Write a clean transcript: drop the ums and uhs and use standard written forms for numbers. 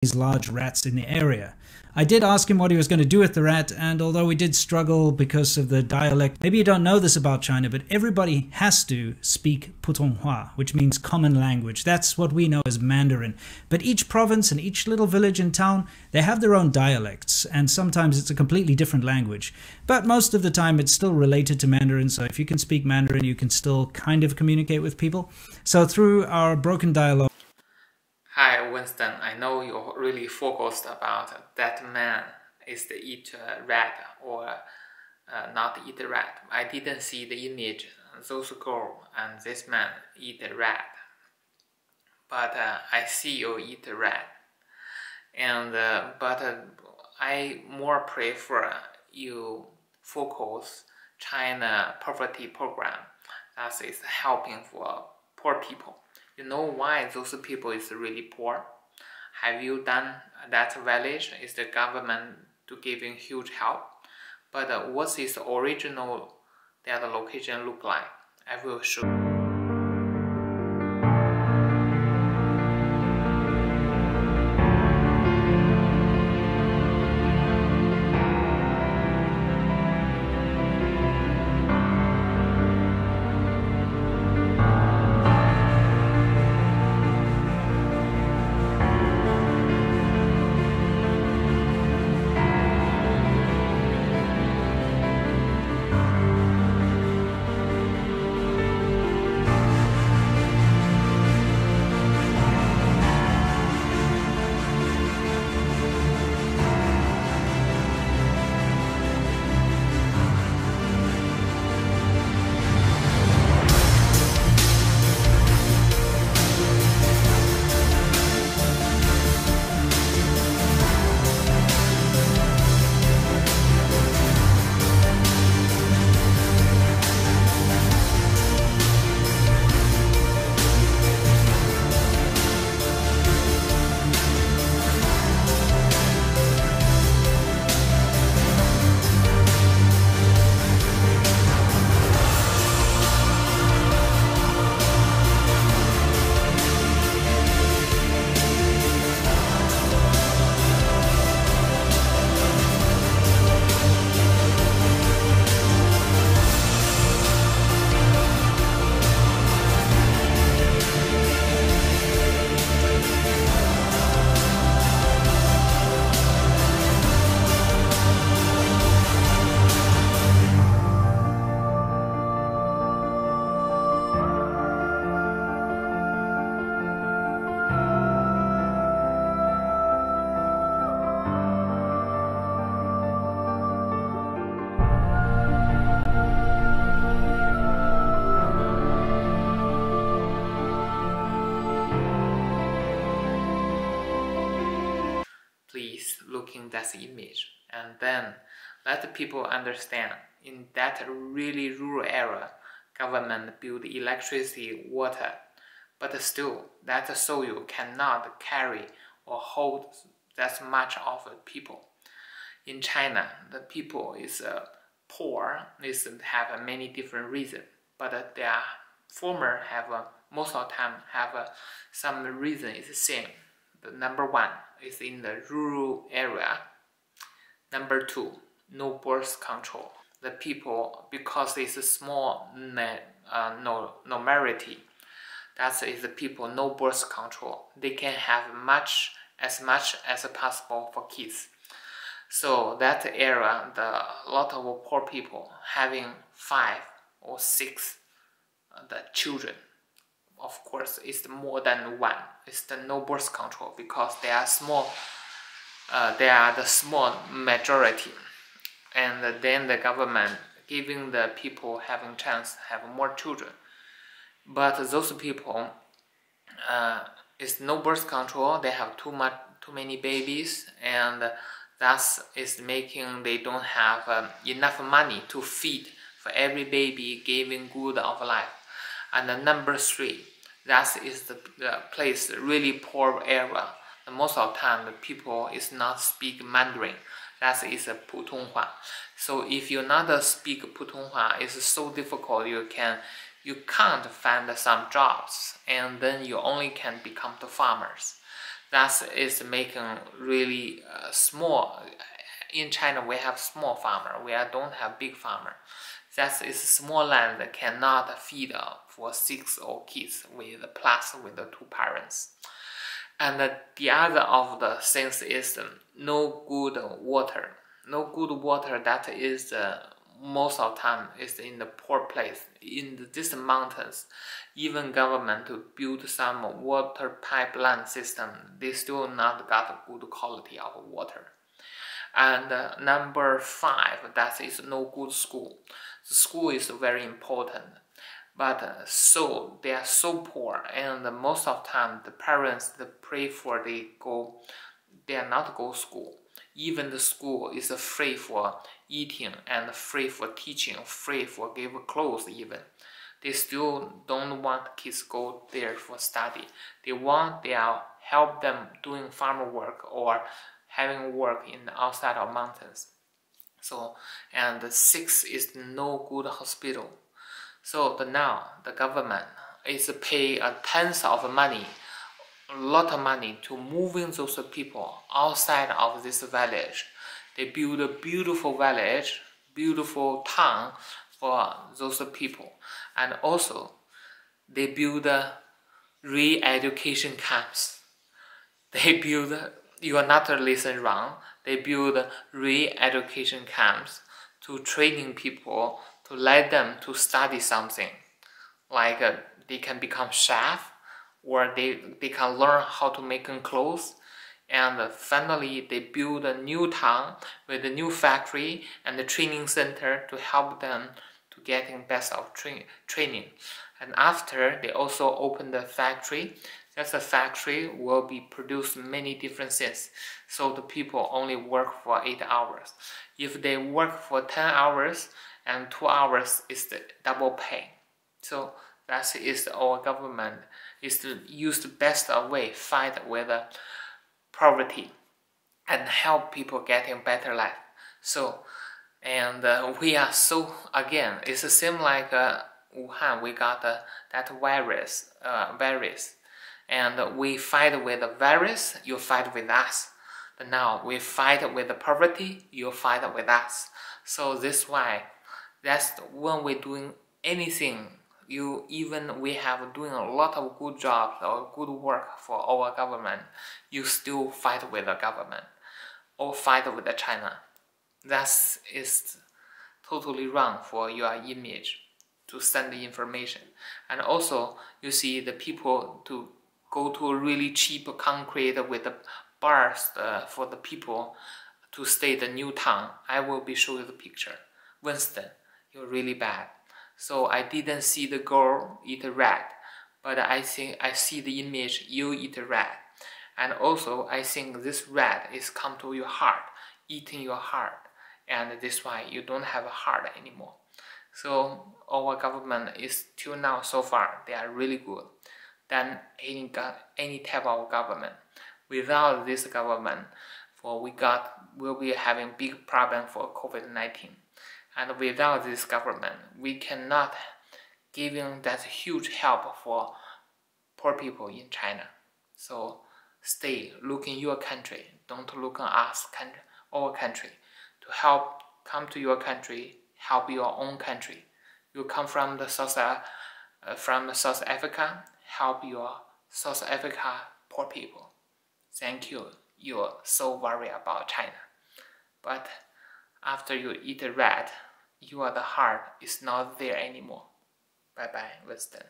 these large rats in the area. I did ask him what he was going to do with the rat, and although we did struggle because of the dialect, maybe you don't know this about China, but everybody has to speak Putonghua, which means common language. That's what we know as Mandarin. But each province and each little village and town, they have their own dialects, and sometimes it's a completely different language. But most of the time it's still related to Mandarin, so if you can speak Mandarin, you can still kind of communicate with people. So through our broken dialogue, Hi Winston, I know you're really focused about that man is the eat rat or not eat rat. I didn't see the image, those girl and this man eat a rat. But I see you eat a rat. And I more prefer you focus China poverty program that is helping for poor people. You know why those people is really poor? Have you done that village? Is the government to giving huge help? But what is the original that location look like? I will show you. Please looking that image and then let the people understand in that really rural area government build electricity, water, but still that soil cannot carry or hold that much of people. In China, the people is poor, is have many different reasons, but their former have most of the time have some reason is the same. The number one is in the rural area. Number two, no birth control. The people, because it's a small minority, that is the people no birth control. They can have as much as possible for kids. So that area, a lot of poor people having 5 or 6 the children. Of course, it's more than one. It's the no birth control because they are small. They are the small majority, and then the government giving the people having chance have more children. But those people, is no birth control. They have too many babies, and thus is making they don't have enough money to feed for every baby, giving good of life. And the number 3, that is the place really poor area. Most of the time the people is not speak Mandarin. That is a Putonghua. So if you not speak Putonghua, it's so difficult. You can't find some jobs, and then you only can become the farmers. That is making really small. In China, we have small farmer. We don't have big farmer. That is small land that cannot feed for 6 or kids with the 2 parents. And the other of the things is no good water. No good water, that is most of the time is in the poor place. In the distant mountains, even government to build some water pipeline system, they still not got good quality of water. And number 5, that is no good school. The school is very important. But so they are so poor, and most of the time the parents pray for they are not go school. Even the school is free for eating and free for teaching, free for give clothes even. They still don't want kids go there for study. They help them doing farm work or having work in the outside of mountains. So, and the 6 is no good hospital. So now the government is pay tons of money, a lot of money to moving those people outside of this village. They build a beautiful village, beautiful town for those people, and also they build re-education camps. They build, you are not listening wrong, they build re-education camps to training people, to let them to study something, like they can become chef, or they can learn how to make clothes, and finally they build a new town with a new factory and a training center to help them to getting best of training. And after they also open the factory, that the factory will be produce many different things, so the people only work for 8 hours. If they work for 10 hours, and 2 hours is the double pay. So that is our government is to use the best way fight with poverty and help people getting better life. So, and we are so, again, it's the same like Wuhan. We got that virus, and we fight with the virus. You fight with us. Now we fight with the poverty. You fight with us. So this why. That's when we're doing anything, we have doing a lot of good jobs or good work for our government, you still fight with the government or fight with the China. That is totally wrong for your image to send the information. And also you see the people to go to a really cheap concrete with the bars for the people to stay the new town. I will be showing you the picture. Winston, you're really bad. So I didn't see the girl eat a rat, but I think I see the image you eat a rat. And also I think this rat is come to your heart, eating your heart, and this why you don't have a heart anymore. So our government is till now so far they are really good than any type of government. Without this government, we'll be having big problem for COVID-19. And without this government, we cannot giving that huge help for poor people in China. So stay, look in your country, don't look on us, our country. To help, come to your country, help your own country. You come from the South Africa, help your South Africa poor people. Thank you. You're so worried about China. But after you eat a rat, your heart is not there anymore. Bye bye, Winston.